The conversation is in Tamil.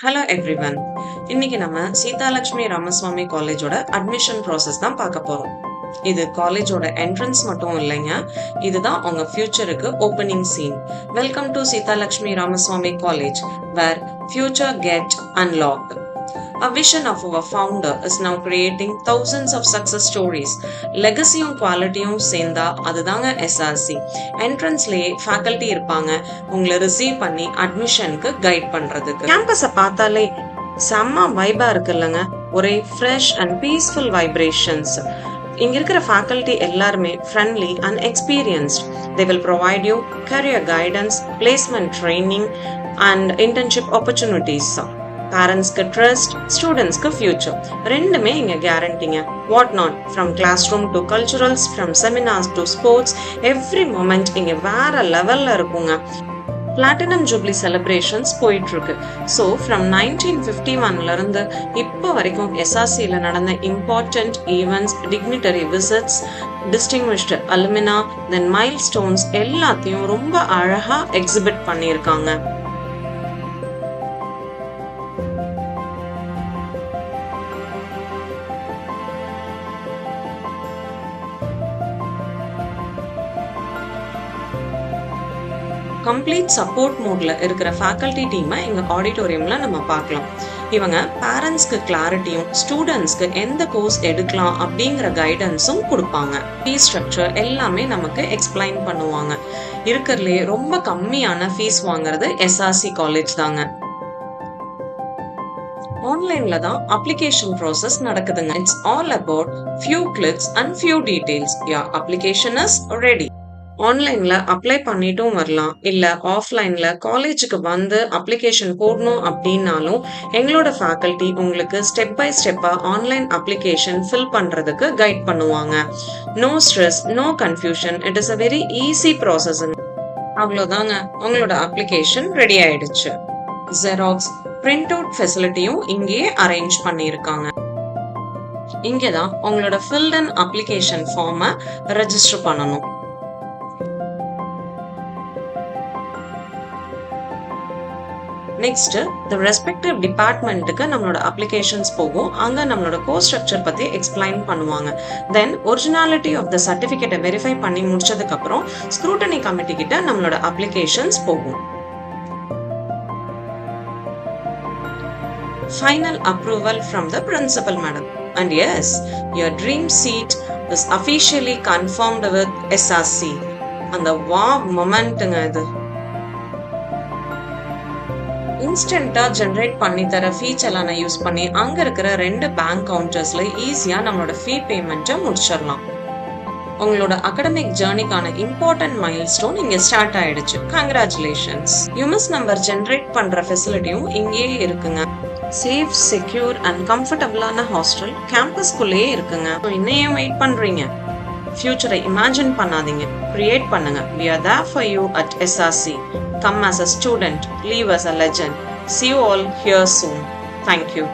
Hello everyone. இன்னைக்கு நம்ம சீதாலட்சுமி ராமசுவாமி காலேஜோட அட்மிஷன் ப்ராசஸ் தான் பார்க்க போறோம். இது காலேஜோட என்ட்ரன்ஸ் மட்டும் இல்லைங்க, இதுதான் உங்க ஃபியூச்சருக்கு opening scene. Welcome to Seethalakshmi Ramaswamy college, where future get unlocked. A vision of our founder is now creating thousands of success stories. லெகசியும் குவாலிட்டியும் சேர்ந்தா அதுதாங்க எஸ்ஆர்சி. என்ட்ரன்ஸ்லயே ஃபேக்கல்டி இருப்பாங்க உங்களை ரிசீவ் பண்ணி அட்மிஷனுக்கு கைட் பண்றதுக்கு. கேம்பஸை பார்த்தாலே செம்ம வைபா இருக்குல்லங்க, ஒரே ஃப்ரெஷ் அண்ட் பீஸ்ஃபுல் வைப்ரேஷன்ஸ். இங்க இருக்கிற ஃபேக்கல்டி எல்லாருமே friendly and experienced. They will provide you career guidance, placement training and internship opportunities. பேரண்ட்ஸ்க்கு ட்ரஸ்ட், ஸ்டூடெண்ட்ஸ்க்கு ஃபியூச்சர், ரெண்டுமே இங்க கேரண்டிங்க. What not, from classroom to culturals, from seminars to sports, every moment இங்க வேற லெவல்ல இருக்குங்க. பிளாட்டினம் ஜூப்ளி செலிப்ரேஷன்ஸ் போயிட்டு இருக்கு. ஸோ ஃப்ரம் 1951ல இருந்து இப்போ வரைக்கும் எஸ்ஆர்சியில் நடந்த important events, dignitary visits, distinguished alumni, then milestones எல்லாத்தையும் ரொம்ப அழகா எக்ஸிபிட் பண்ணியிருக்காங்க. கம்ப்ளீட் சப்போர்ட் மோட்ல இருக்கிற ஃபேக்கல்டி டீமை எங்க ஆடிட்டோரியம்ல நம்ம பார்க்கலாம். இவங்க பேரண்ட்ஸ்க்கு கிளாரிட்டியும், ஸ்டூடெண்ட்ஸ்க்கு எந்த கோர்ஸ் எடுக்கலாம் அப்படிங்கிற கைடன்ஸும் கொடுப்பாங்க. ஃபீஸ் ஸ்ட்ரக்சர் எல்லாமே நமக்கு எக்ஸ்பிளைன் பண்ணுவாங்க. இருக்கிறதுலே ரொம்ப கம்மியான ஃபீஸ் வாங்குறது எஸ்ஆர்சி காலேஜ் தாங்க. ஆன்லைன்ல தான் அப்ளிகேஷன் ப்ராசஸ் நடக்குதுங்க. It's all about few clicks and few details. Your application is ready. ஆன்லைன்ல அப்ளை பண்ணிட்டும் வரலாம், இல்ல ஆஃப்லைன்ல காலேஜுக்கு வந்து அப்ளிகேஷன் போடணும் அப்படின்னாலும் எங்களோட ஃபேக்கல்டி உங்களுக்கு ஸ்டெப் பை ஸ்டெப்பா ஆன்லைன் அப்ளிகேஷன் ஃபில் பண்றதுக்கு கைட் பண்ணுவாங்க. No stress, no confusion, it is a very easy process. அவ்வளோதாங்க, உங்களோட அப்ளிகேஷன் ரெடி ஆயிடுச்சு. ஜெராக்ஸ், பிரிண்ட் அவுட் ஃபெசிலிட்டியும் இங்கேயே அரேஞ்ச் பண்ணியிருக்காங்க. இங்கதான் உங்களோட ஃபில்ட் அண்ட் அப்ளிகேஷன் ஃபார்மை ரெஜிஸ்டர் பண்ணணும். நெக்ஸ்ட் தி ரெஸ்பெக்டிவ் டிபார்ட்மெண்ட்டுக்கு நம்மளோட அப்ளிகேஷன்ஸ் போகும். அங்க நம்மளோட கோர்ஸ் ஸ்ட்ரக்சர் பத்தி எக்ஸ்பிளைன் பண்ணுவாங்க. தென் ஒரிஜினாலிட்டி ஆஃப் த சர்டிபிகேட்டை வெரிஃபை பண்ணி முடிச்சதுக்கு அப்புறம் ஸ்க்ரூட்டனி கமிட்டி கிட்ட நம்மளோட அப்ளிகேஷன்ஸ் போகும். Final approval from the principal madam. And yes, your dream seat is officially confirmed with SRC. அந்த wow மொமெண்ட்டுங்க இது. இன்ஸ்டன்டா ஜெனரேட் பண்ணி தர ஃபீச்சர்லாம் யூஸ் பண்ணி அங்க இருக்கிற 2 பேங்க் கவுண்டர்ஸ்ல ஈஸியா நம்மளோட ஃபீ பேமெண்ட்டை முடிச்சிடலாம். உங்களோட அகடமிக் ஜேர்னிக்கான இம்பார்ட்டன்ட் மைல்ஸ்டோன் இங்க ஸ்டார்ட் ஆயிடுச்சு. கங்க்ராச்சுலேஷன்ஸ். யூஎஸ் நம்பர் ஜெனரேட் பண்ற ஃபெசிலிட்டியும் இங்கேயே இருக்குங்க. சேஃப், செக்யூர் அண்ட் கம்ஃபர்டபுளான ஹாஸ்டல் கேம்பஸ்குள்ளேயே இருக்குங்க. இன்னும் வெயிட் பண்றீங்க? ஃபியூச்சரை இமேஜின் பண்ணாதீங்க, கிரியேட் பண்ணுங்க. We are there for you at SRC. Come as a student, leave as a legend. See you all here soon. Thank you.